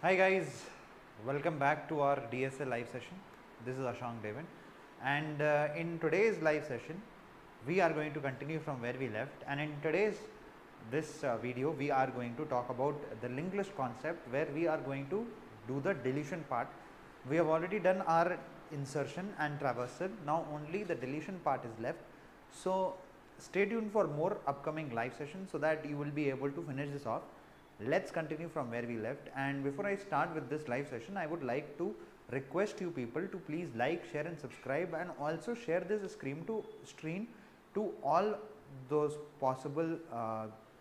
Hi guys, welcome back to our DSA live session. This is Ashank Devin, and in today's live session we are going to continue from where we left, and in today's this video we are going to talk about the linked list concept, where we are going to do the deletion part. We have already done our insertion and traversal. Now only the deletion part is left, so stay tuned for more upcoming live sessions so that you will be able to finish this off. Let's continue from where we left, and before I start with this live session, I would like to request you people to please like, share and subscribe, and also share this stream to all those possible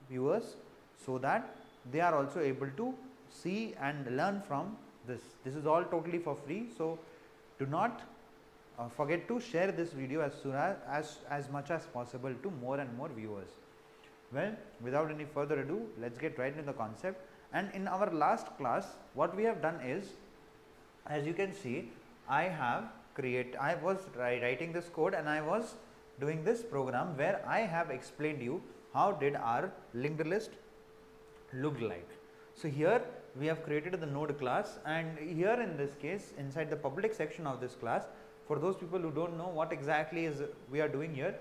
viewers, so that they are also able to see and learn from this. This is all totally for free, so do not forget to share this video as much as possible to more and more viewers. Well, without any further ado, let's get right into the concept. And in our last class, what we have done is, as you can see, I was writing this code and I was doing this program where I have explained you how did our linked list look like. So here we have created the node class, and here in this case, inside the public section of this class, for those people who don't know what exactly is we are doing here,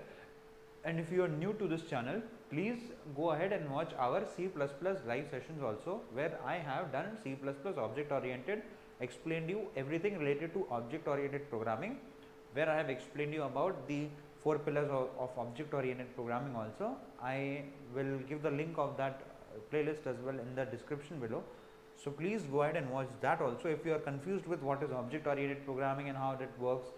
and if you are new to this channel, please go ahead and watch our C++ live sessions also, where I have done C++ object oriented, explained you everything related to object oriented programming, where I have explained you about the 4 pillars of object oriented programming also. I will give the link of that playlist as well in the description below. So please go ahead and watch that also if you are confused with what is object oriented programming and how that works.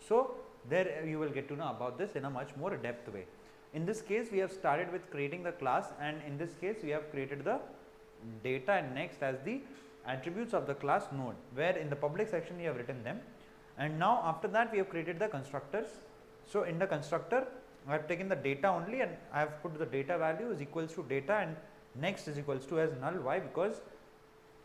So there you will get to know about this in a much more depth way. In this case, we have started with creating the class, and in this case we have created the data and next as the attributes of the class node, where in the public section we have written them. And now after that we have created the constructors. So in the constructor I have taken the data only, and I have put the data value is equals to data and next is equals to as null. Why? Because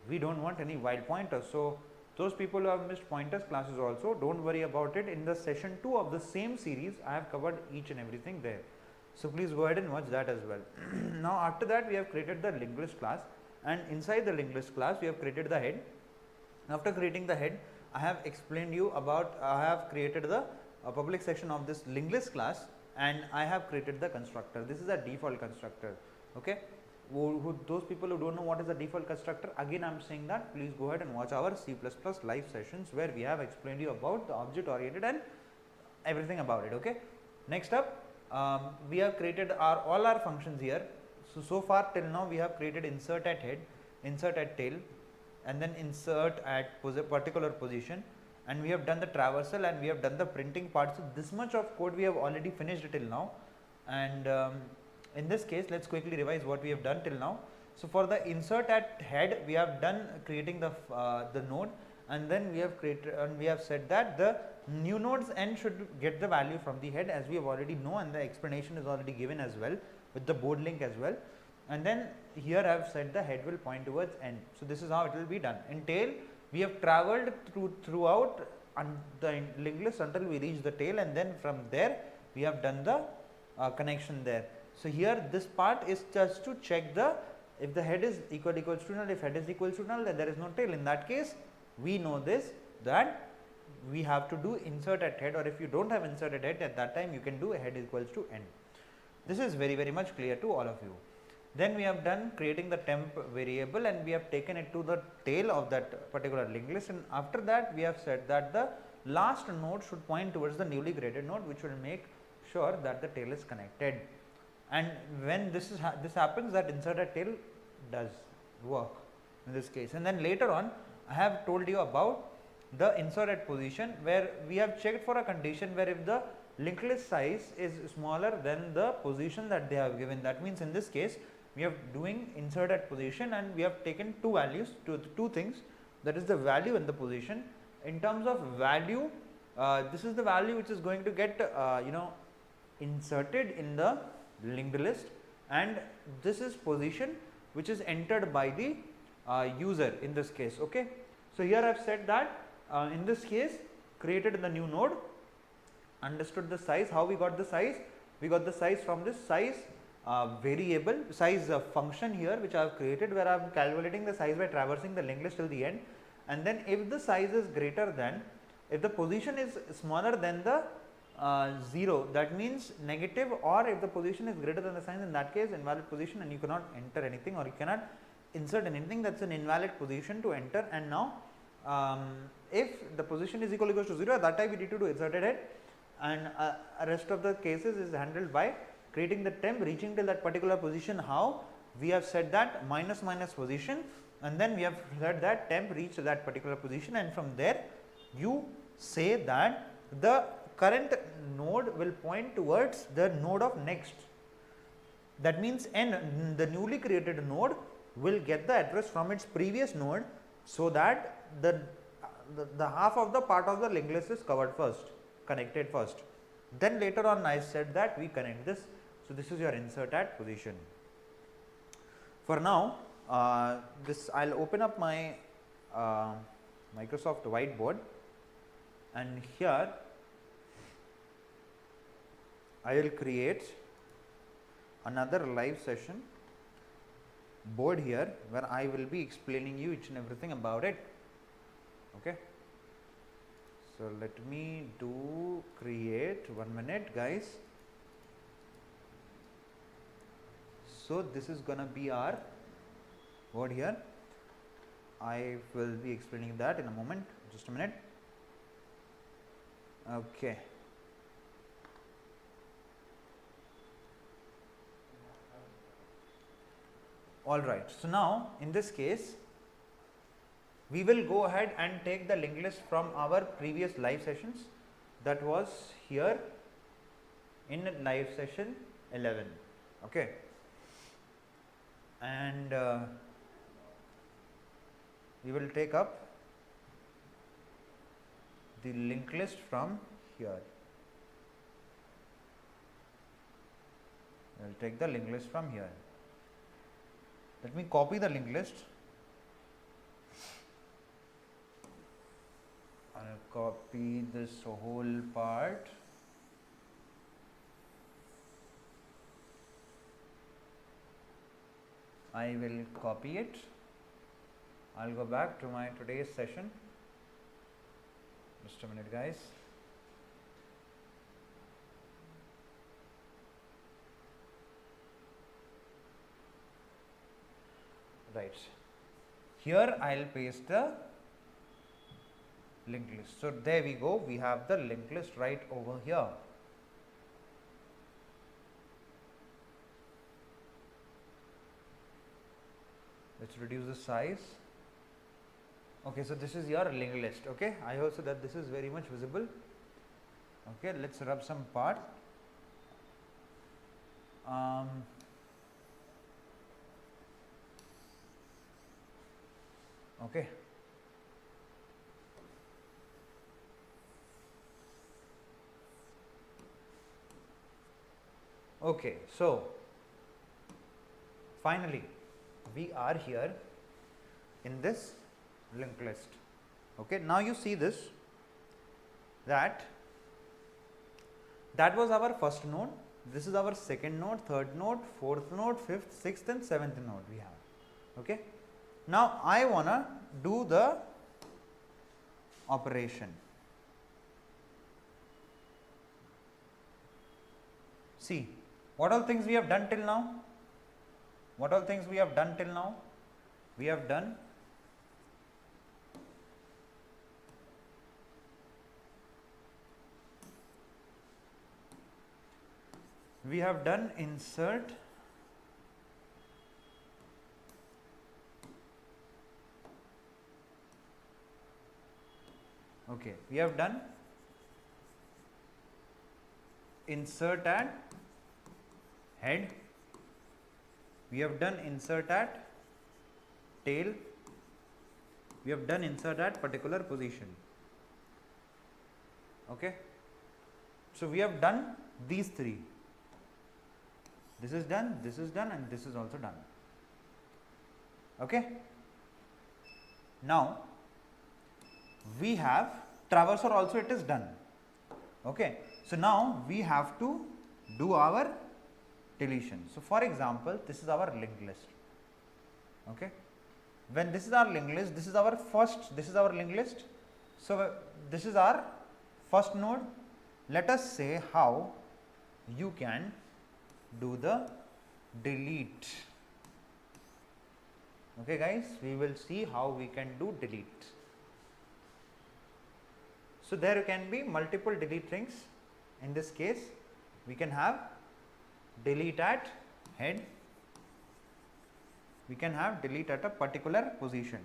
we don't want any while pointers. So those people who have missed pointers classes also, don't worry about it. In the session 2 of the same series, I have covered each and everything there. So please go ahead and watch that as well. Now after that we have created the linked list class, and inside the linked list class we have created the head. After creating the head, I have explained you about, I have created the public section of this linked list class, and I have created the constructor. This is a default constructor. Okay. Those people who don't know what is the default constructor, again I am saying that please go ahead and watch our C++ live sessions, where we have explained you about the object oriented and everything about it. Okay. Next up, we have created all our functions here. So far till now we have created insert at head, insert at tail, and then insert at particular position, and we have done the traversal and we have done the printing part. So this much of code we have already finished till now, and in this case let's quickly revise what we have done till now. So for the insert at head, we have done creating the node, and then we have created, and we have said that the new node's end should get the value from the head, as we have already know, and the explanation is already given as well with the board link as well. And then here I have said the head will point towards end. So this is how it will be done. In tail, we have traveled throughout the linked list until we reach the tail, and then from there we have done the connection there. So here this part is just to check if the head is equals to null. If head is equals to null, then there is no tail. In that case, we know this, that we have to do insert at head, or if you don't have insert at head, at that time you can do head equals to end. This is very much clear to all of you. Then we have done creating the temp variable, and we have taken it to the tail of that particular linked list, and after that we have said that the last node should point towards the newly created node, which will make sure that the tail is connected. And when this happens, that insert at tail does work in this case. And then later on I have told you about the insert at position, where we have checked for a condition where if the linked list size is smaller than the position that they have given. That means in this case we are doing insert at position, and we have taken two values, two things, that is the value and the position. In terms of value, this is the value which is going to get inserted in the linked list, and this is position which is entered by the user in this case. Okay. So here I have said that in this case, created the new node, understood the size. How we got the size? We got the size from this size variable size function here which I have created, where I am calculating the size by traversing the linked list till the end, and then if the size is greater than, if the position is smaller than the 0, that means negative, or if the position is greater than the sign, in that case invalid position, and you cannot enter anything or you cannot insert anything, that is an invalid position to enter. And now if the position is equals to 0, at that time we need to do inserted head, and rest of the cases is handled by creating the temp reaching till that particular position. How? We have said that minus position, and then we have said that temp reach to that particular position, and from there you say that the current node will point towards the node of next. That means n, the newly created node, will get the address from its previous node, so that the half of the part of the linked list is covered first, connected first. Then later on I said that we connect this. So this is your insert at position. For now, this I will open up my Microsoft whiteboard, and here I will create another live session board here, where I will be explaining you each and everything about it. Okay. So let me do create, 1 minute guys. So this is gonna be our board here. I will be explaining that in a moment, just a minute. Okay. All right. So now in this case, we will go ahead and take the linked list from our previous live sessions, that was here in live session 11. Okay. And we will take up the linked list from here. We will take the linked list from here. Let me copy the linked list. I will copy this whole part. I will copy it. I will go back to my today's session. Just a minute guys. Right. Here I will paste the linked list. So there we go. We have the linked list right over here. Let's reduce the size. Okay, so this is your linked list. Okay, I hope so that this is very much visible. Okay, let's rub some part. Okay. Okay, so finally we are here in this linked list. Okay, now you see this, that was our first node, this is our second node, third node, fourth node, fifth, sixth and seventh node we have. Okay. Now I wanna do the operation. See, what all things we have done till now? What all things we have done till now? We have done insert, okay, we have done insert at head, we have done insert at tail, we have done insert at particular position. Okay. So we have done these three. This is done, and this is also done. Okay. Now we have traversal also, it is done. Okay. So now we have to do our deletion. So, for example, this is our linked list. Okay. When this is our linked list, this is our linked list. So, this is our first node. Let us say how you can do the delete. Okay guys, we will see how we can do delete. So, there can be multiple delete things. In this case, we can have delete at head, we can have delete at a particular position,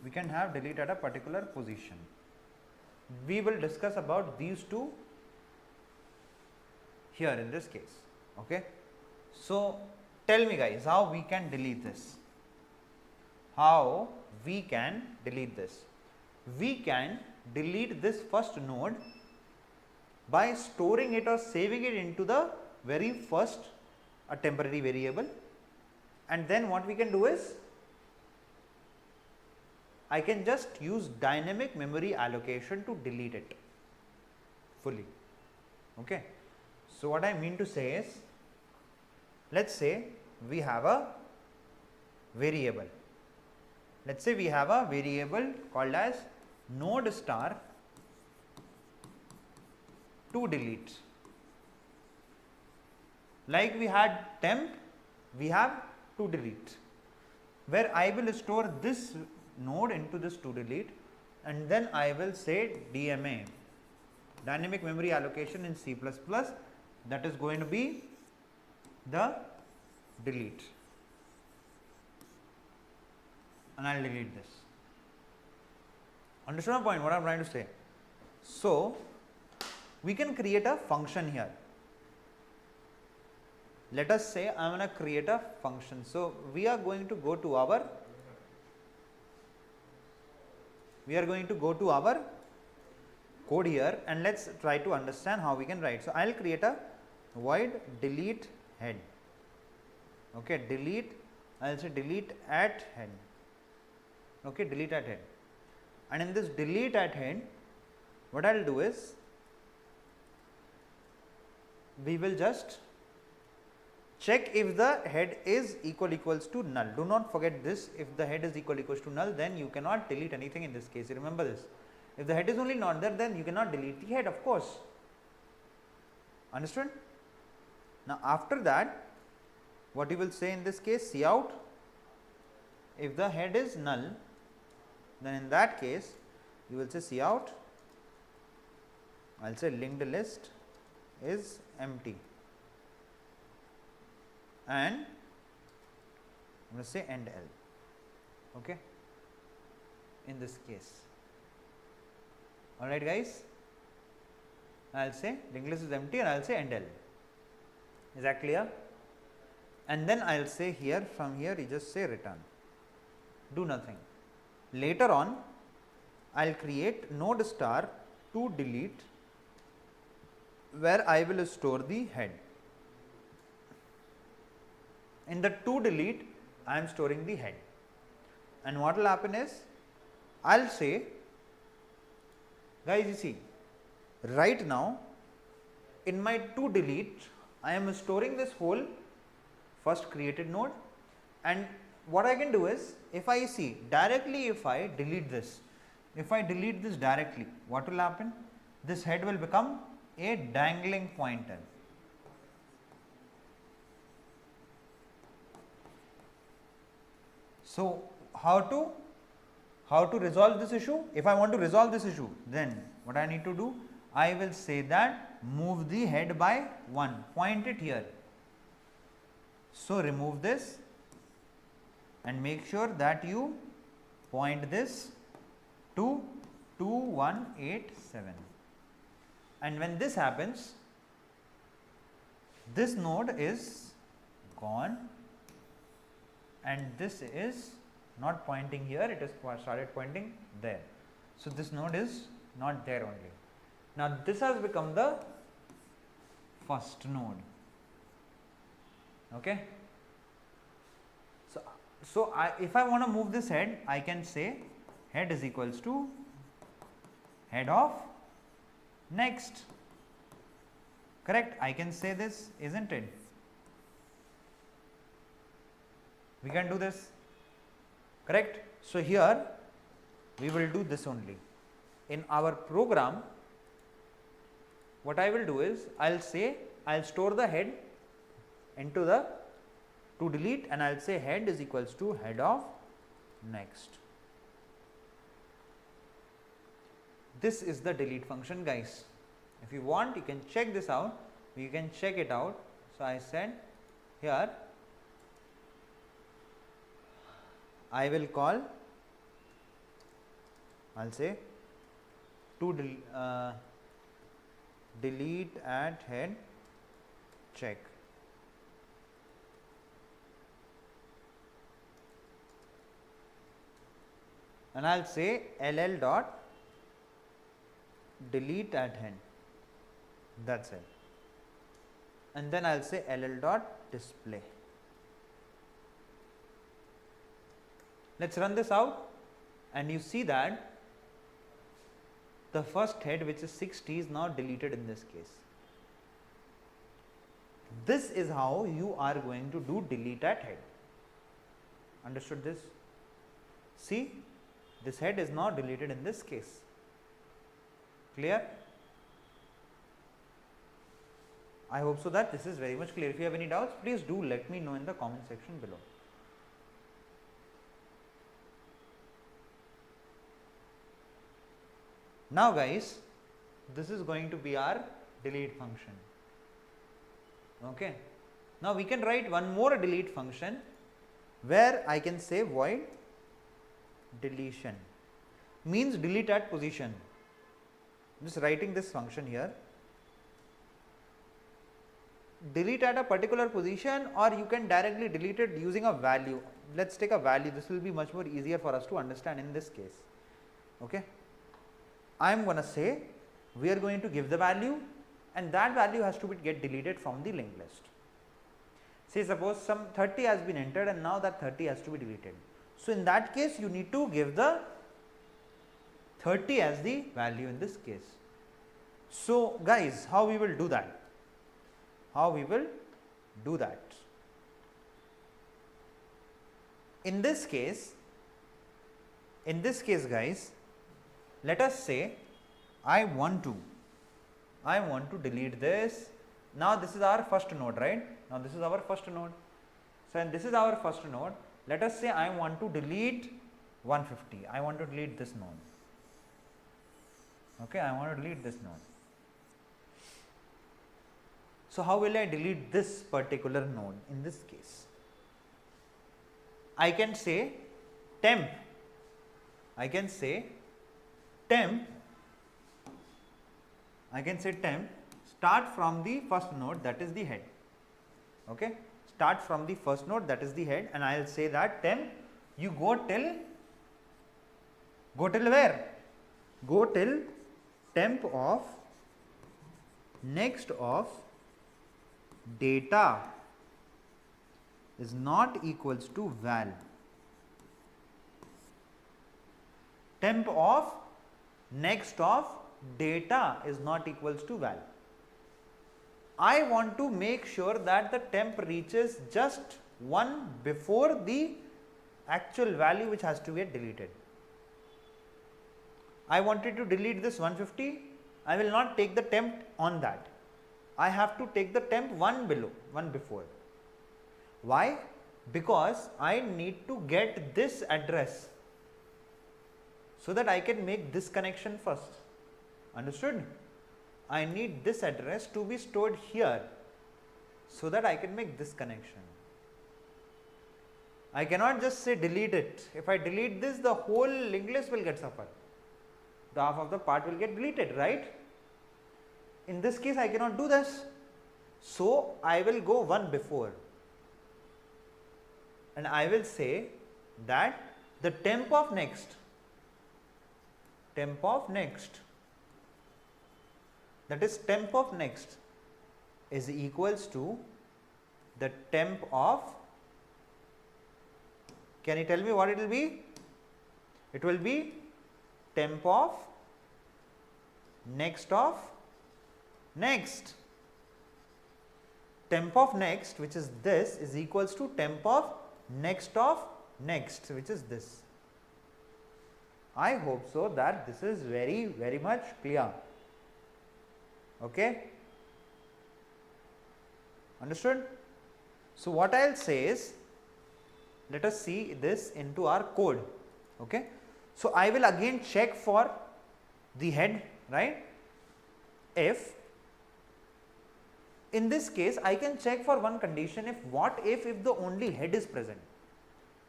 we can have delete at a particular position. We will discuss about these two here in this case. Okay. So, tell me guys, how we can delete this? How we can delete this? We can delete this first node by storing it or saving it into the very first a temporary variable, and then what we can do is I can just use dynamic memory allocation to delete it fully. Okay. So, what I mean to say is, let us say we have a variable, let us say we have a variable called as node star to delete. Like we had temp, we have to delete, where I will store this node into this to delete, and then I will say DMA, dynamic memory allocation in C++, that is going to be the delete, and I will delete this. Understand my point, what I am trying to say? So, we can create a function here. Let us say I am going to create a function. So, we are going to go to our code here, and let us try to understand how we can write. So, I will create a void delete head. Okay, delete, I will say delete at head. Okay, delete at head. And in this delete at head, what I will do is, we will just check if the head is equals to null. Do not forget this, if the head is equals to null, then you cannot delete anything in this case. Remember this. If the head is only not there, then you cannot delete the head, of course. Understood? Now, after that, what you will say in this case, cout, if the head is null, then in that case you will say cout, I will say linked list is empty, and I am going to say end L. Okay. In this case, alright guys, I will say linked list is empty and I will say end L. Is that clear? And then I will say here, from here you just say return, do nothing. Later on I will create node star to delete, where I will store the head. In the to delete, I am storing the head, and what will happen is, I will say, guys, you see, right now in my to delete, I am storing this whole first created node, and what I can do is, if I see directly, if I delete this directly, what will happen? This head will become a dangling pointer. So, how to resolve this issue? If I want to resolve this issue, then what I need to do? I will say that move the head by 1, point it here. So, remove this and make sure that you point this to 2187. And when this happens, this node is gone, and this is not pointing here, it is started pointing there. So, this node is not there only. Now, this has become the first node. Okay. So, if I want to move this head, I can say head is equals to head of next. correct? I can say this, isn't it? We can do this, correct? So here we will do this only. In our program, what I will do is, I'll say, I'll store the head into the to delete, and I'll say head is equals to head of next. This is the delete function, guys. If you want, you can check this out, you can check it out. So I said here, I will call, I'll say to delete at head check. And I'll say ll dot delete at head, that's it. And then I'll say ll dot display. Let's run this out, and you see that the first head, which is 60, is now deleted in this case. This is how you are going to do delete at head. Understood this? See, this head is now deleted in this case. Clear? I hope so that this is very much clear. If you have any doubts, please do let me know in the comment section below. Now guys, this is going to be our delete function. Okay. Now we can write one more delete function where I can say void deletion, means delete at position. Just writing this function here, delete at a particular position, or you can directly delete it using a value. Let's take a value, this will be much more easier for us to understand in this case. Okay. I am going to say we are going to give the value, and that value has to be get deleted from the linked list. Say suppose some 30 has been entered, and now that 30 has to be deleted. So in that case you need to give the 30 as the value in this case. So guys, how we will do that? How we will do that? In this case guys, let us say I want to delete this. Now this is our first node, right? Now this is our first node. So and this is our first node. Let us say I want to delete 150. I want to delete this node. Okay, I want to delete this node. So how will I delete this particular node in this case? I can say temp. Start from the first node, that is the head. Okay, start from the first node, that is the head, and I will say that temp, you go till where? Go till temp of next of data is not equals to val. Temp of next of data is not equals to val. I want to make sure that the temp reaches just one before the actual value which has to get deleted. I wanted to delete this 150, I will not take the temp on that. I have to take the temp one before. Why? Because I need to get this address so that I can make this connection first. Understood? I need this address to be stored here so that I can make this connection. I cannot just say delete it. If I delete this, the whole linked list will get suffered. The half of the part will get deleted, right? In this case, I cannot do this. So I will go one before, and I will say that the temp of next, that is temp of next is equals to the temp of, can you tell me what it will be? It will be temp of next of next. temp of next, which is this, is equals to temp of next, which is this. I hope so that this is very much clear. Okay, understood? So what I will say is, let us see this into our code. Okay, so I will again check for the head, right? If in this case I can check for one condition, if what if the only head is present,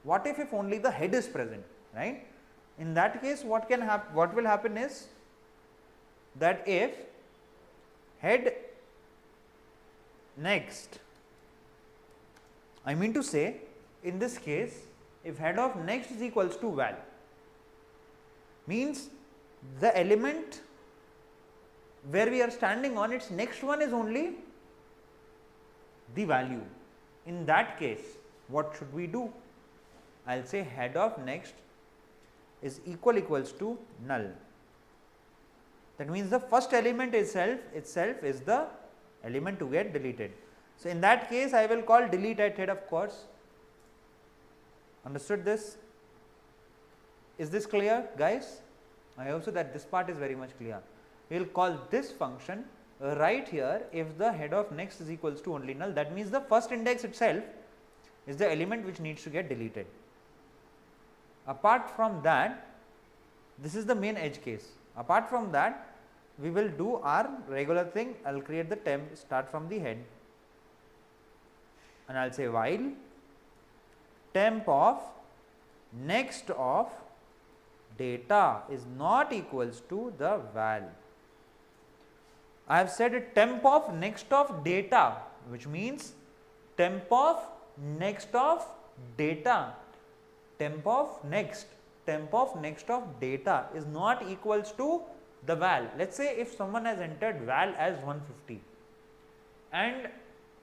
what if only the head is present, right? In that case what will happen is that if head next, I mean to say in this case if head of next is equals to val, means the element where we are standing on, its next one is only the value. In that case what should we do? I will say head of next is equals to null. That means the first element itself is the element to get deleted. So in that case I will call delete at head, of course. Understood this? Is this clear, guys? I hope so that this part is very much clear. We will call this function right here if the head of next is equals to only null. That means the first index itself is the element which needs to get deleted. Apart from that, this is the main edge case. Apart from that, we will do our regular thing. I will create the temp, start from the head, and I will say while temp of next of data is not equals to the val. I have said a temp of next of data, which means temp of next of data, temp of next of data is not equals to the val. Let us say if someone has entered val as 150, and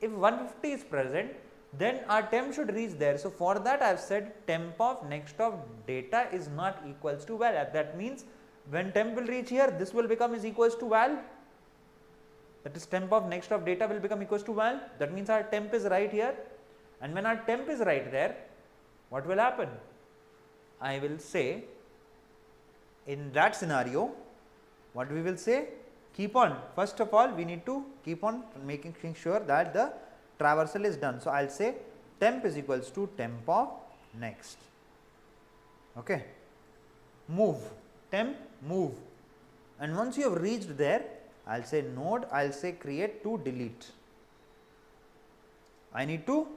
if 150 is present, then our temp should reach there. So for that I have said temp of next of data is not equals to val. That means when temp will reach here, this will become is equals to val. That is temp of next of data will become equals to val. That means our temp is right here, and when our temp is right there, what will happen? I will say in that scenario, what we will say, keep on, first of all we need to keep on making sure that the traversal is done. So I will say temp is equals to temp of next. Okay, move, temp move, and once you have reached there, I will say node, I will say create to delete. I need to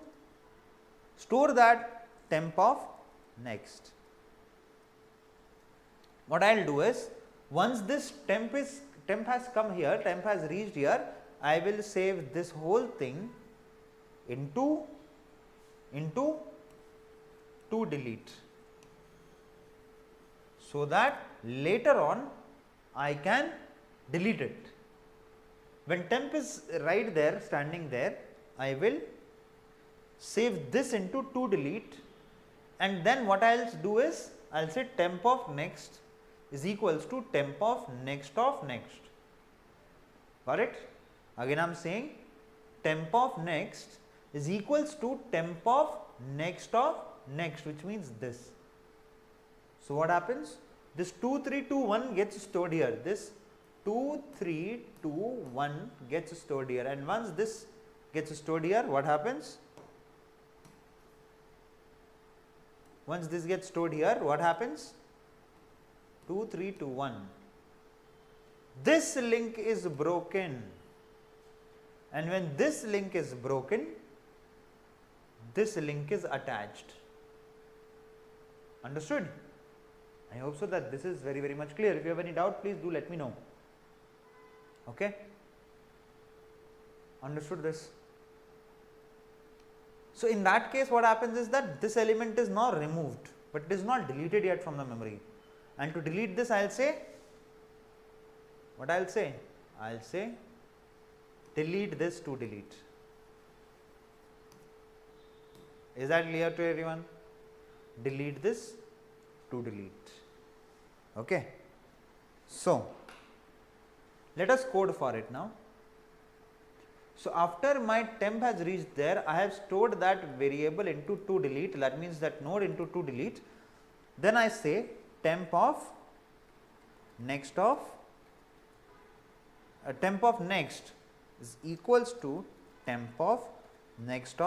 store that temp of next. What I will do is, once this temp has come here, temp has reached here, I will save this whole thing into to delete, so that later on I can delete it. When temp is right there, standing there, I will save this into to delete, and then what I will do is, I will say temp of next is equals to temp of next. Got it? Again I am saying temp of next is equals to temp of next, which means this. So what happens? This 2321 gets stored here. This 2321 gets stored here, and once this gets stored here, what happens? Once this gets stored here, what happens? 2321. This link is broken, and when this link is broken, this link is attached. Understood? I hope so that this is very much clear. If you have any doubt, please do let me know. Okay? Understood this? So in that case, what happens is that this element is now removed, but it is not deleted yet from the memory. And to delete this, I will say, what I will say? I will say delete this to delete. Is that clear to everyone? Delete this to delete. Okay. So let us code for it now. So after my temp has reached there, I have stored that variable into to delete, that means that node into to delete. Then I say temp of next is equals to temp of next.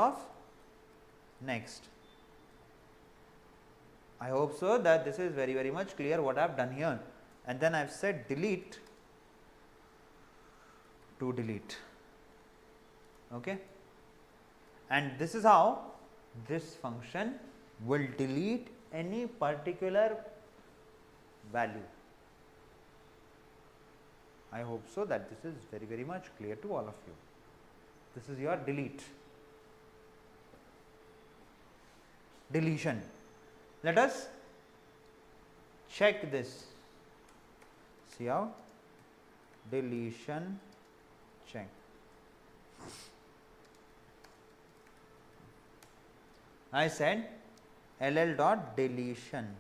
I hope so that this is very much clear what I have done here, and then I have said delete to delete. Okay, and this is how this function will delete any particular value. I hope so that this is very much clear to all of you. This is your delete. Deletion. Let us check this. See how deletion check. I said ll dot deletion.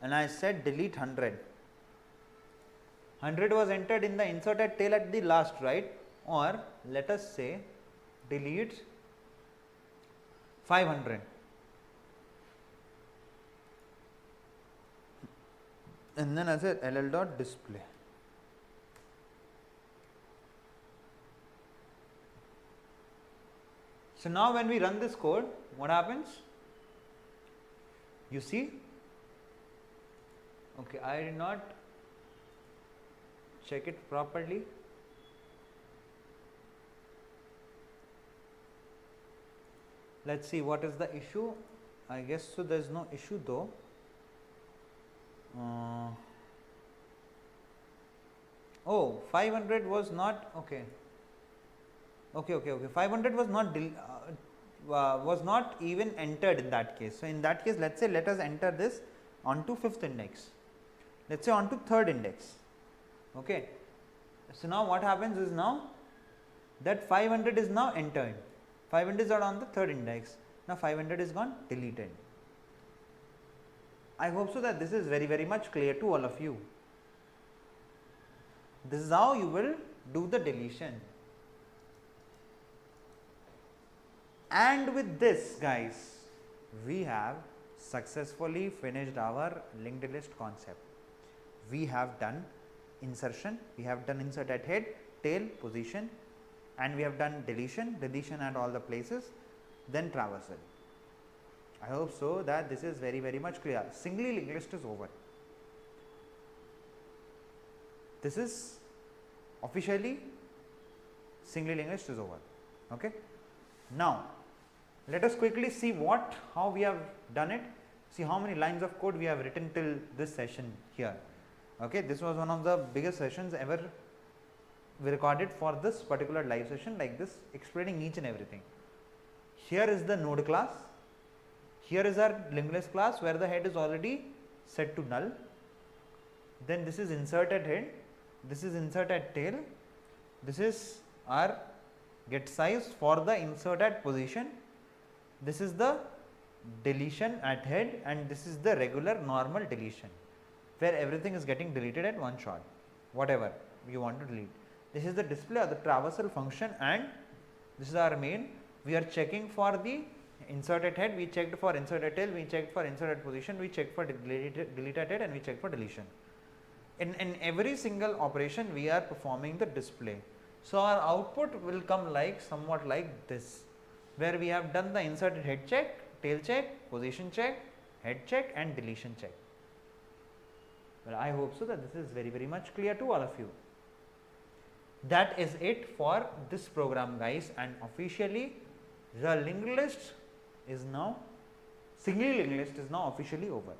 And I said delete 100. 100 was entered in the inserted tail at the last, right? Or let us say delete 500. And then I said ll dot display. So now when we run this code, what happens? You see, okay, I did not check it properly. Let's see what is the issue. I guess so there is no issue though. Oh, 500 was not okay. Okay. 500 was not even entered in that case. So in that case, let's say let us enter this onto 5th index. Let's say onto 3rd index. Okay. So now what happens is now that 500 is now entered. 500 is on the 3rd index. Now 500 is gone deleted. I hope so that this is very much clear to all of you. This is how you will do the deletion. And with this, guys, we have successfully finished our linked list concept. We have done insertion, we have done insert at head, tail, position, and we have done deletion at all the places, then traversal. I hope so that this is very much clear. Singly linked list is over. This is officially singly linked list is over. Okay. Now let us quickly see how we have done it. See how many lines of code we have written till this session here. Okay, this was one of the biggest sessions ever we recorded for this particular live session, like this, explaining each and everything. Here is the node class. Here is our linked list class where the head is already set to null. Then this is insert at head, this is insert at tail, this is our get size for the insert at position, this is the deletion at head, and this is the regular normal deletion where everything is getting deleted at one shot, whatever you want to delete. This is the display of the traversal function, and this is our main. We are checking for the inserted head, we checked for inserted tail, we checked for inserted position, we checked for deleted head, and we checked for deletion. In every single operation we are performing the display. So our output will come like somewhat like this, where we have done the inserted head check, tail check, position check, head check, and deletion check. Well, I hope so that this is very much clear to all of you. That is it for this program, guys, and officially the linked list is now, singly linked list is now officially over.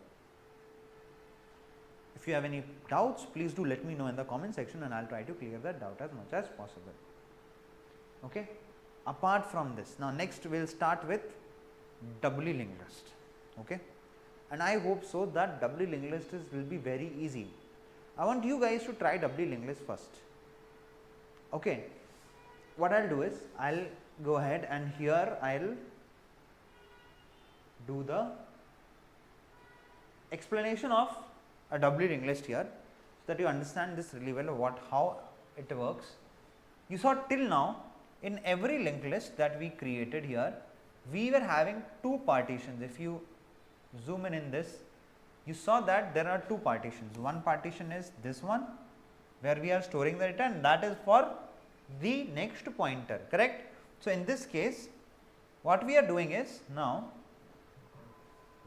If you have any doubts, please do let me know in the comment section, and I'll try to clear that doubt as much as possible. Okay. Apart from this, now next we'll start with doubly linked list. Okay. And I hope so that doubly linked list will be very easy. I want you guys to try doubly linked list first. Okay. What I'll do is I'll go ahead and here I'll do the explanation of a doubly linked list here. that you understand this really well, how it works. You saw till now in every linked list that we created here, we were having two partitions. If you zoom in this, you saw that there are two partitions. One partition is this one, where we are storing the data, and that is for the next pointer, correct? So, in this case, what we are doing is, now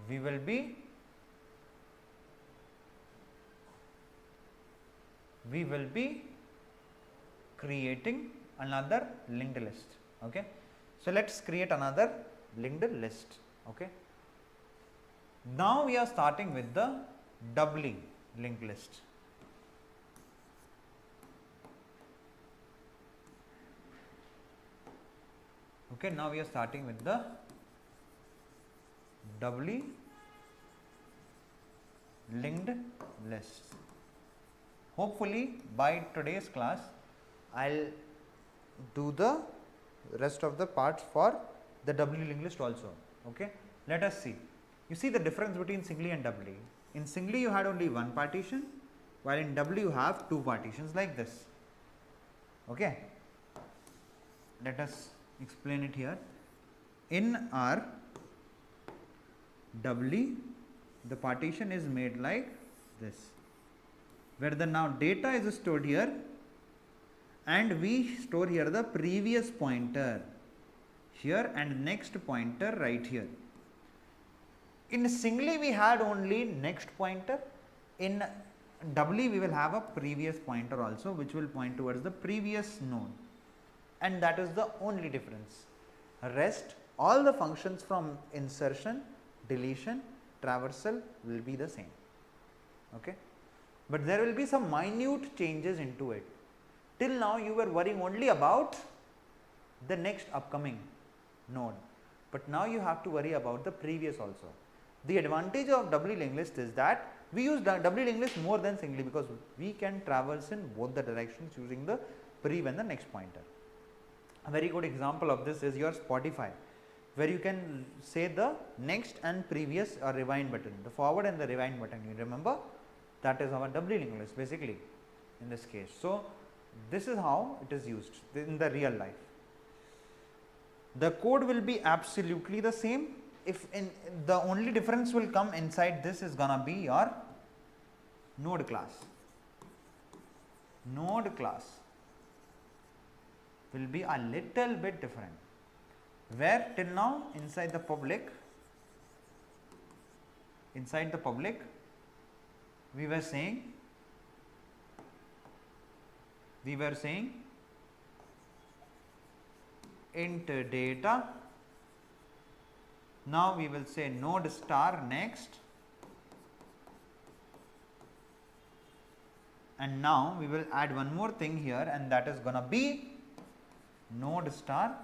we will be creating another linked list. Okay. So, let us create another linked list. Okay. Now, we are starting with the doubly linked list. Okay. Now, we are starting with the doubly linked list. Hopefully, by today's class, I will do the rest of the parts for the doubly linked list also. Okay. Let us see. You see the difference between singly and doubly. In singly, you had only one partition, while in doubly, you have two partitions like this. Okay. Let us explain it here. In our doubly, the partition is made like this, where the now data is stored here, and we store here the previous pointer here and next pointer right here. In singly, we had only next pointer. In doubly, we will have a previous pointer also, which will point towards the previous node, and that is the only difference. Rest, all the functions from insertion, deletion, traversal will be the same. Okay. But there will be some minute changes into it. Till now, you were worrying only about the next upcoming node, but now you have to worry about the previous also. The advantage of doubly linked list is that we use doubly linked list more than singly, because we can traverse in both the directions using the prev and the next pointer. A very good example of this is your Spotify, where you can say the next and previous or rewind button, the forward and the rewind button. You remember, that is our doubly linked list basically in this case. So, this is how it is used in the real life. The code will be absolutely the same. If in the only difference will come inside this is gonna be your node class. Node class will be a little bit different, where till now inside the public we were saying int data. Now, we will say node star next, and now we will add one more thing here, and that is gonna be node star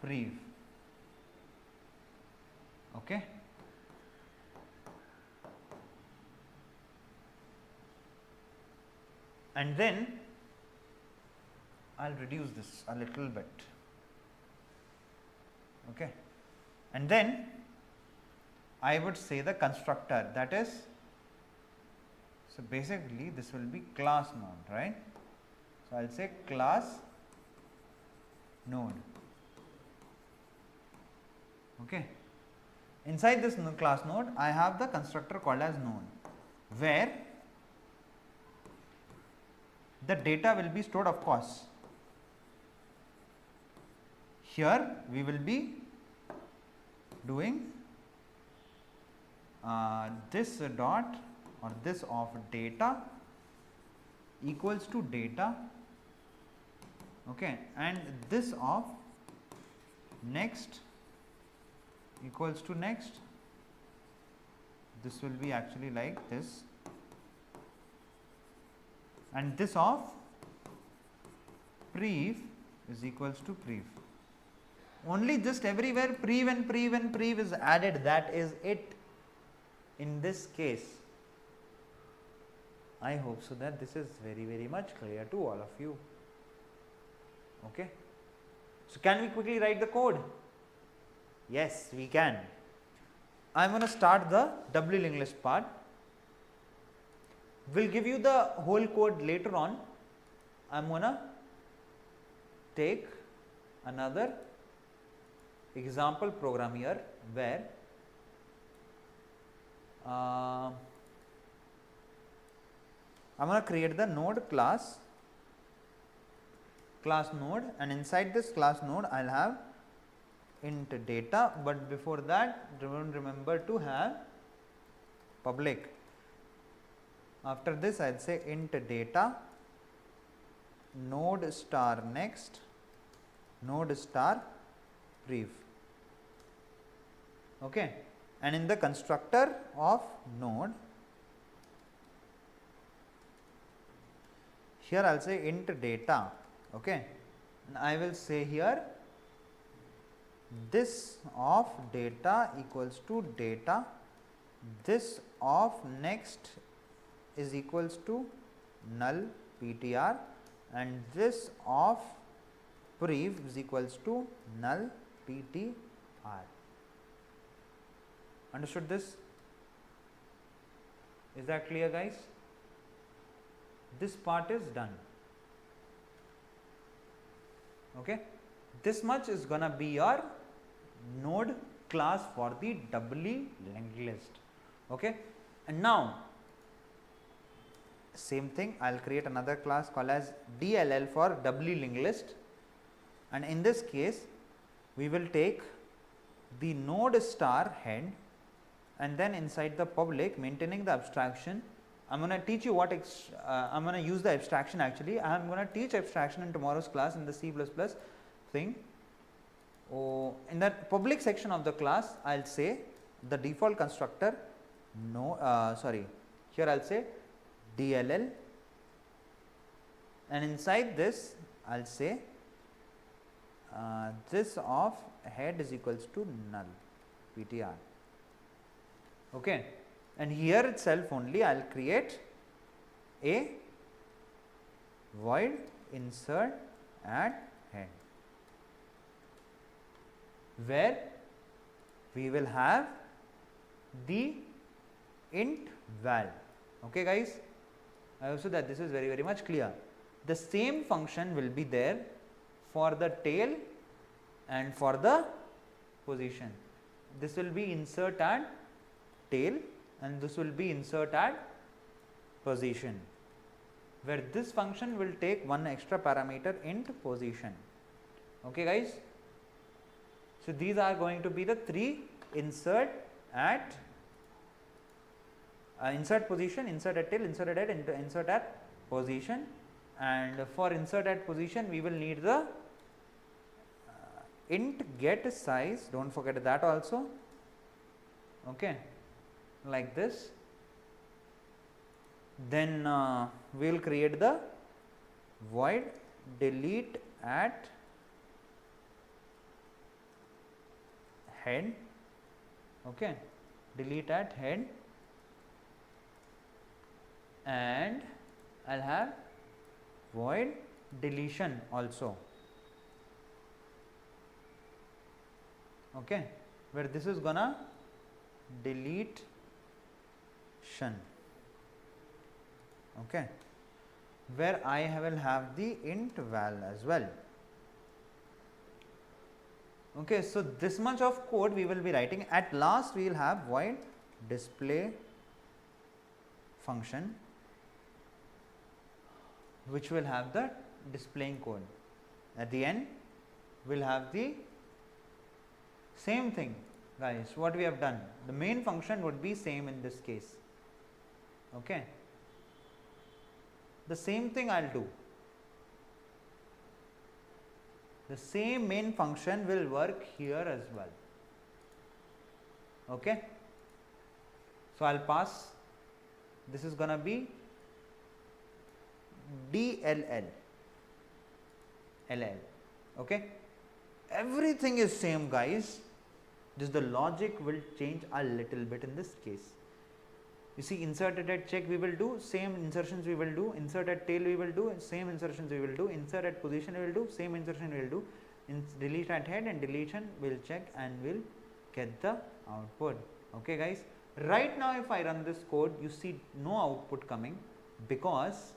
prev. Okay. And then I will reduce this a little bit. Okay. And then I would say the constructor, that is, so basically this will be class node, right. So, I will say class node. Okay. Inside this class node, I have the constructor called as node, where the data will be stored, of course. Here we will be doing this dot or this of data equals to data, okay, and this of next equals to next. This will be actually like this, and this of prev is equals to prev. Only just everywhere prev and prev and prev is added, that is it in this case. I hope so that this is very much clear to all of you. Okay. So, can we quickly write the code? Yes, we can. I am going to start the doubly linked list part. We'll give you the whole code later on. I'm gonna take another example program here where I'm going to create the node class node, and inside this class node I'll have int data, but before that remember to have public. After this I'll say int data node star next node star brief. Okay. And in the constructor of node, here I will say int data. Okay. And I will say here this of data equals to data, this of next is equals to null ptr, and this of brief is equals to null ptr. Understood this? Is that clear, guys? This part is done. Okay. This much is gonna be your node class for the doubly linked list. Okay. And now same thing, I'll create another class called as DLL for doubly linked list, and in this case we will take the node star head, and then inside the public, maintaining the abstraction. I'm going to teach you what I'm going to use the abstraction. Actually I am going to teach abstraction in tomorrow's class in the C++ thing. In that public section of the class I'll say the default constructor here I'll say DLL, and inside this I'll say this of head is equals to null ptr. Okay. And here itself only I'll create a void insert at head, where we will have the int val. Okay, guys, I hope so that this is very much clear. The same function will be there for the tail and for the position. This will be insert at tail and this will be insert at position, where this function will take one extra parameter int position. Okay, guys. So these are going to be the three: insert at insert position, insert at tail, insert at head, insert at position. And for insert at position we will need the int get size, don't forget that also. Okay, like this. Then we will create the void delete at head. Okay, delete at head, and I'll have void deletion also. Okay, where this is gonna delete shan. Okay, where I will have the int val as well. Okay, so this much of code we will be writing. At last we will have void display function, which will have the displaying code. At the end we will have the same thing, guys, what we have done. The main function would be same in this case. Okay, the same thing I'll do. The same main function will work here as well. Okay, so I'll pass, this is gonna be DLL LL. Okay, everything is same, guys, just the logic will change a little bit in this case. You see, inserted at check we will do, same insertions we will do, insert at tail we will do, same insertions we will do, insert at position we will do, same insertion we will do, delete at head and deletion we will check and we will get the output. Okay, guys, right now if I run this code, you see no output coming. because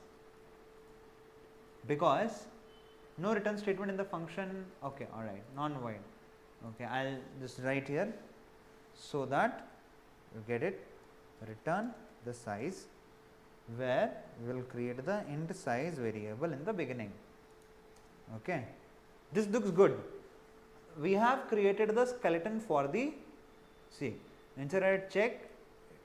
no return statement in the function. Okay, all right, non void. Okay, I'll just write here so that you get it. Return the size, where we will create the int size variable in the beginning. Okay, this looks good. We have created the skeleton for the, see, inserted check,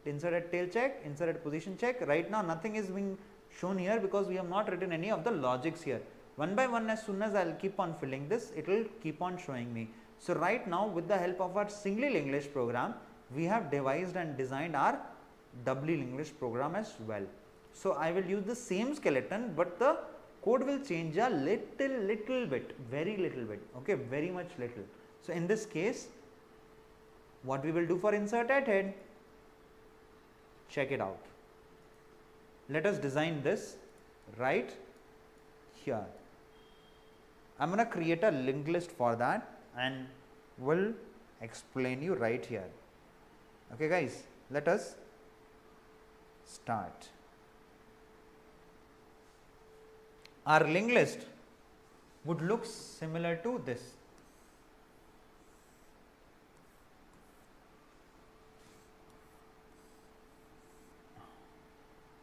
inserted tail check, inserted position check. Right now nothing is being shown here because we have not written any of the logics here. One by one, as soon as I will keep on filling this, it will keep on showing me. So right now, with the help of our single English program, we have devised and designed our doubly English program as well. So I will use the same skeleton, but the code will change a little bit, very little bit, okay, very much little. So in this case, what we will do for insert at head, check it out. Let us design this right here. I'm going to create a linked list for that and will explain you right here. Okay guys, let us start. Our linked list would look similar to this.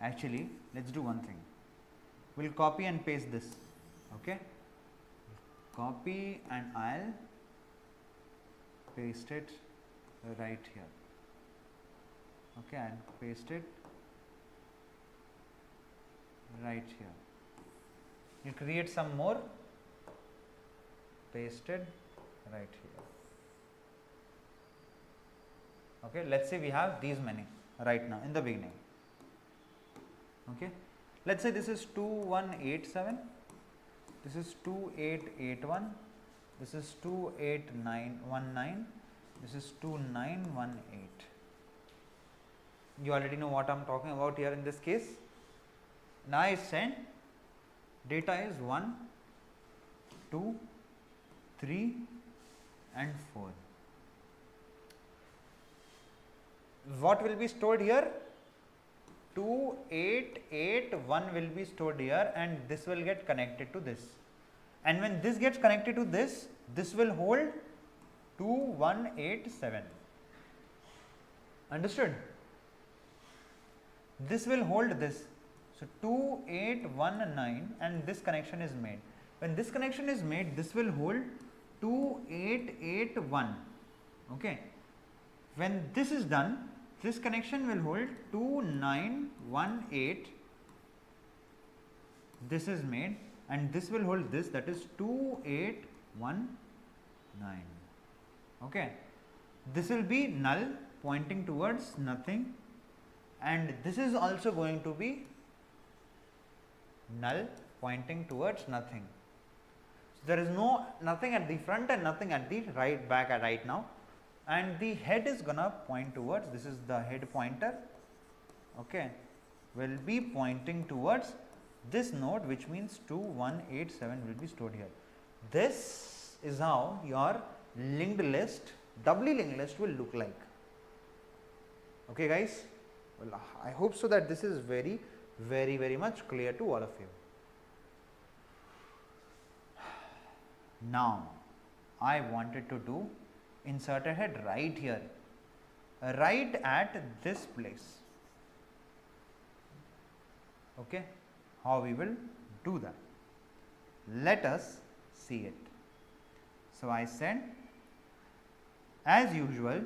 Actually, let's do one thing. We'll copy and paste this. Okay, copy and I'll paste it right here. Okay, and paste it right here. You create some more, pasted right here. Okay, let's say we have these many right now in the beginning. Okay, let's say this is 2187, this is 2881, this is 28919, this is 2918. You already know what I am talking about here in this case. Now I send data is 1, 2, 3 and 4. What will be stored here? 2881 will be stored here and this will get connected to this. And when this gets connected to this, this will hold 2187. Understood? This will hold this. So 2819 and this connection is made. When this connection is made, this will hold 2881. Okay. When this is done, this connection will hold 2918. This is made and this will hold this, that is 2819. Okay. This will be null pointing towards nothing, and this is also going to be null pointing towards nothing. So there is nothing at the front and nothing at the back right now, and the head is gonna point towards, this is the head pointer, okay, will be pointing towards this node, which means 2187 will be stored here. This is how your linked list, doubly linked list will look like. Okay guys, well, I hope so that this is very much clear to all of you. Now I wanted to do insert a head right here, right at this place. Okay, how we will do that? Let us see it. So I said, as usual,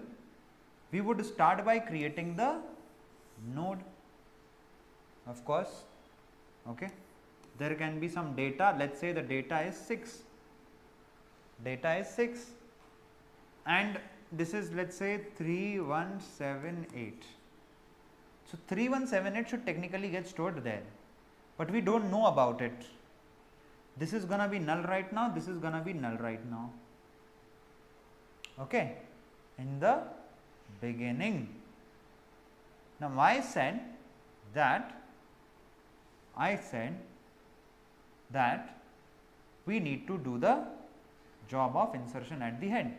we would start by creating the node. Of course, okay, there can be some data. Let's say the data is 6. Data is 6, and this is, let's say, 3178. So 3178 should technically get stored there, but we don't know about it. This is gonna be null right now. This is gonna be null right now. Okay, in the beginning. Now I said that we need to do the job of insertion at the head.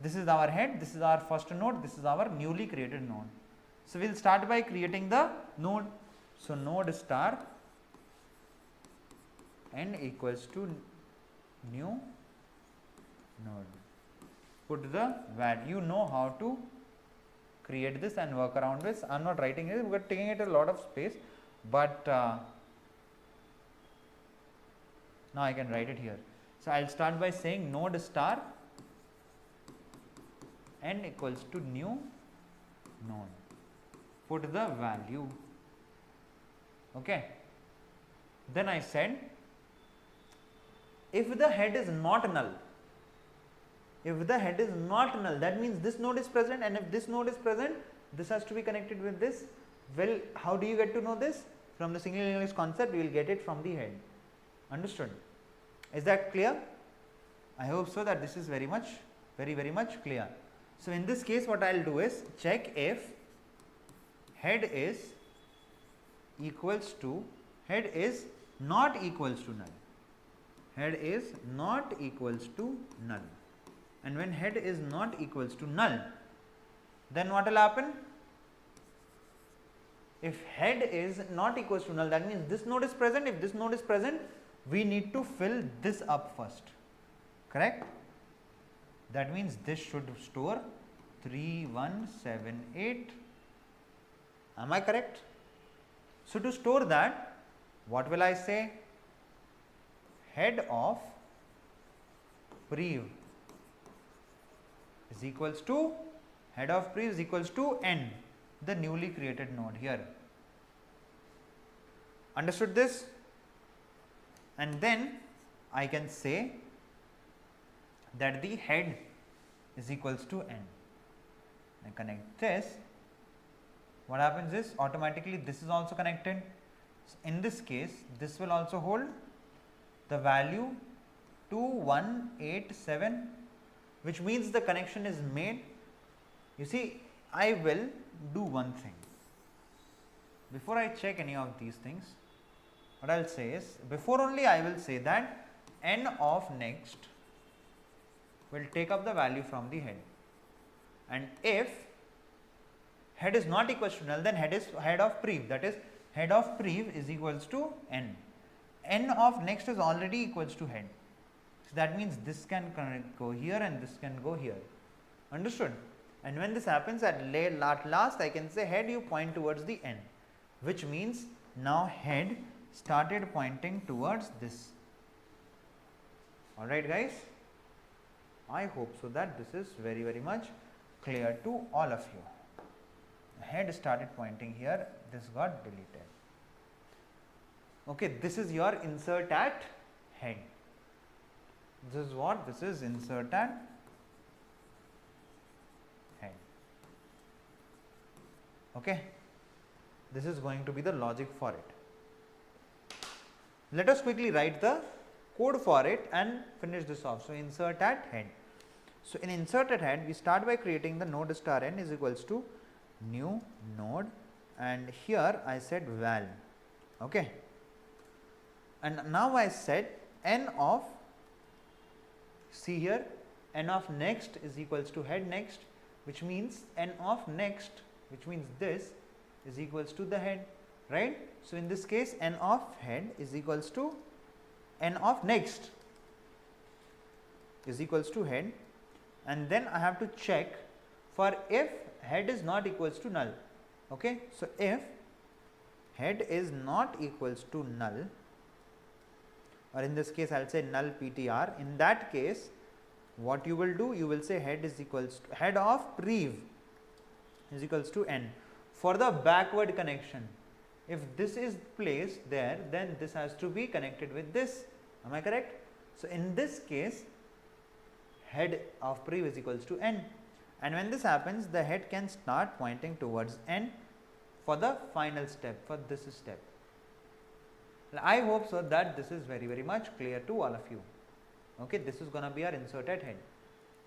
This is our head, this is our first node, this is our newly created node. So we will start by creating the node. So node star n equals to new node. Put the value, you know how to create this and work around this. I am not writing it, we are taking it a lot of space, but now I can write it here. So I will start by saying node star n equals to new node. Put the value. Okay. Then I said if the head is not null, if the head is not null, that means this node is present, and if this node is present, this has to be connected with this. Well, how do you get to know this? From the single linear list concept, we will get it from the head. Understood? Is that clear? I hope so that this is very much clear. So in this case, what I will do is check if head is not equals to null. Head is not equals to null. And when head is not equals to null, then what will happen? If head is not equals to null, that means this node is present. If this node is present, we need to fill this up first, correct? That means this should store 3178. Am I correct? So to store that, what will I say? Head of prev is equals to n, the newly created node here. Understood this? And then I can say that the head is equals to n. I connect this. What happens is automatically this is also connected. So in this case, this will also hold the value 2187, which means the connection is made. You see, I will do one thing. Before I check any of these things, what I will say is, before only I will say that n of next will take up the value from the head, and if head is not equals to null, then head of prev, that is head of prev is equals to n. N of next is already equals to head. So that means this can go here and this can go here. Understood? And when this happens, at last I can say head, you point towards the n, which means now head started pointing towards this. Alright guys, I hope so that this is very much clear to all of you. Head started pointing here, this got deleted. Okay, this is your insert at head. This is what? This is insert at head. Okay, this is going to be the logic for it. Let us quickly write the code for it and finish this off. So insert at head. So in insert at head, we start by creating the node star n is equals to new node, and here I said val. Okay. And now I said n of, see here, n of next is equals to head next, which means n of next, which means this is equals to the head, right? So in this case, n of head is equals to n of next is equals to head, and then I have to check for if head is not equals to null. Okay. So if head is not equals to null, or in this case I will say null PTR, in that case what you will do, you will say head is equals to head of prev is equals to n. For the backward connection, if this is placed there, then this has to be connected with this. Am I correct? So in this case, head of prev is equals to n, and when this happens, the head can start pointing towards n for the final step, for this step. I hope so that this is very much clear to all of you. Okay, this is going to be our insert at head.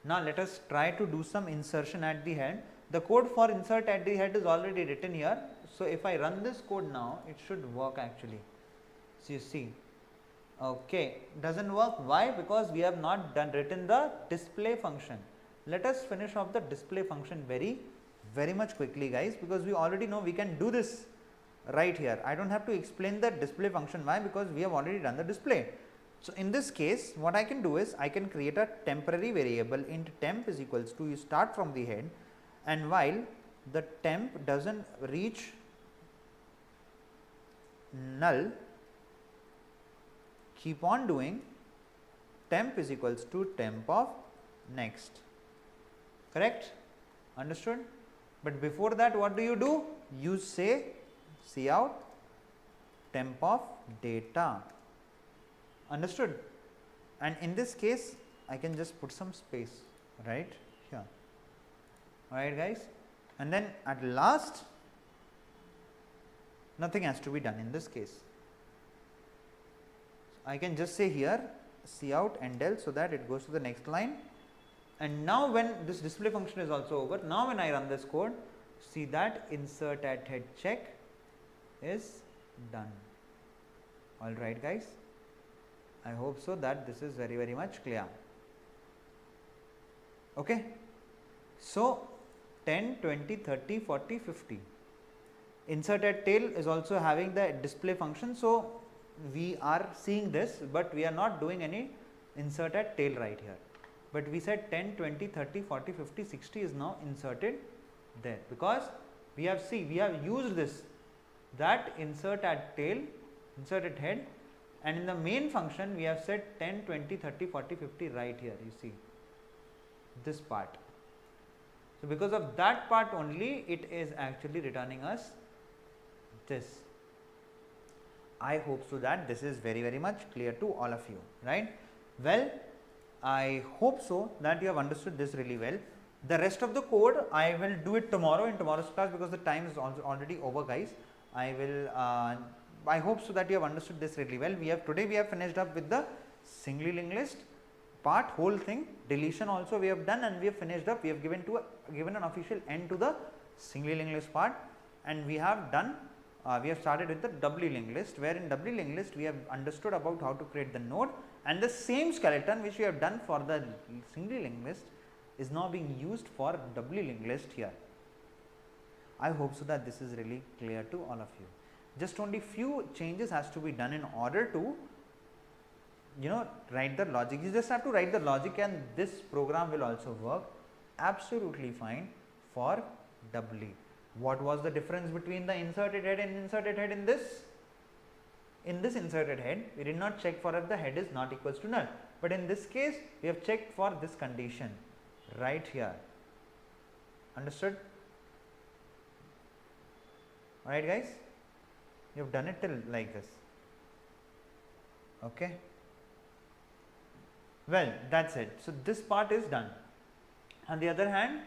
Now let us try to do some insertion at the head. The code for insert at the head is already written here. So if I run this code now, it should work actually. So you see, okay, doesn't work. Why? Because we have not written the display function. Let us finish off the display function very much quickly, guys, because we already know we can do this. right here. I don't have to explain the display function. Why? Because we have already done the display. So, in this case what I can do is I can create a temporary variable int temp is equals to, you start from the head, and while the temp does not reach null, keep on doing temp is equals to temp of next, correct, understood. But before that what do? You say cout temp of data, understood. And in this case I can just put some space right here, alright guys, and then at last nothing has to be done in this case. I can just say here cout endl, so that it goes to the next line. And now when this display function is also over, now when I run this code, see that insert at head check is done. Alright guys, I hope so that this is very much clear. Okay. So 10, 20, 30, 40, 50. Insert at tail is also having the display function. So we are seeing this, but we are not doing any insert at tail right here. But we said 10, 20, 30, 40, 50, 60 is now inserted there, because we have used this, that insert at tail, insert at head, and in the main function we have said 10, 20, 30, 40, 50 right here, you see this part. So because of that part only it is actually returning us this. I hope so that this is very much clear to all of you, right? Well, I hope so that you have understood this really well. The rest of the code I will do it tomorrow in tomorrow's class, because the time is already over guys. I hope so that you have understood this really well. Today we have finished up with the singly linked list part, whole thing. Deletion also we have done, and we have finished up. We have given an official end to the singly linked list part, and we have done. We have started with the doubly linked list, where in doubly linked list we have understood about how to create the node, and the same skeleton which we have done for the singly linked list is now being used for doubly linked list here. I hope so that this is really clear to all of you. Just only few changes has to be done in order to write the logic. You just have to write the logic, and this program will also work absolutely fine for doubly. What was the difference between the inserted head and inserted head in this? In this inserted head, we did not check for if the head is not equals to null, but in this case we have checked for this condition right here, understood? Alright guys, you have done it till like this, okay? Well, that's it. So this part is done. On the other hand,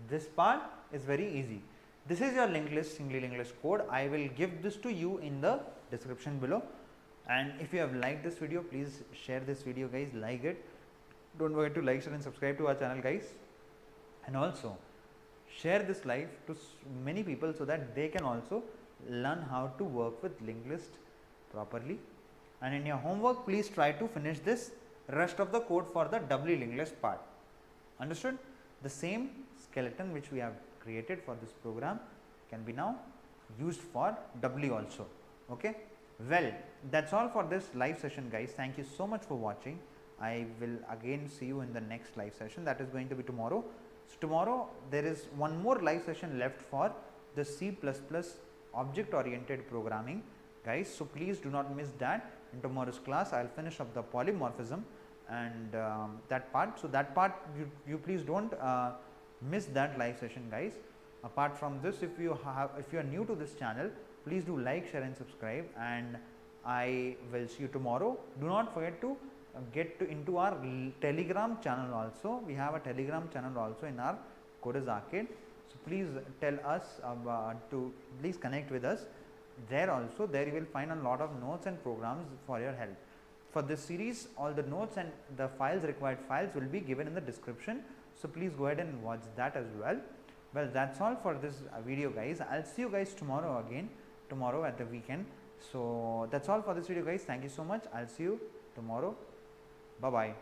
this part is very easy. This is your linked list, singly linked list code. I will give this to you in the description below, and if you have liked this video, please share this video guys, like it. Don't forget to like, share and subscribe to our channel guys, and also share this live to many people so that they can also learn how to work with linked list properly. And in your homework, please try to finish this rest of the code for the doubly linked list part, understood? The same skeleton which we have created for this program can be now used for doubly also, okay? Well, that's all for this live session guys. Thank you so much for watching. I will again see you in the next live session, that is going to be tomorrow. So tomorrow there is one more live session left for the C++ object oriented programming guys, so please do not miss that. In tomorrow's class I will finish up the polymorphism and that part. So that part you please don't miss that live session guys. Apart from this, if you are new to this channel, please do like, share and subscribe, and I will see you tomorrow. Do not forget to get into our Telegram channel also. We have a Telegram channel also in our Coders Arcade. So please tell us to please connect with us there also. There you will find a lot of notes and programs for your help. For this series, all the notes and the required files will be given in the description. So please go ahead and watch that as well. Well, that's all for this video guys. I'll see you guys tomorrow again, tomorrow at the weekend. So that's all for this video guys. Thank you so much. I'll see you tomorrow. Bye bye.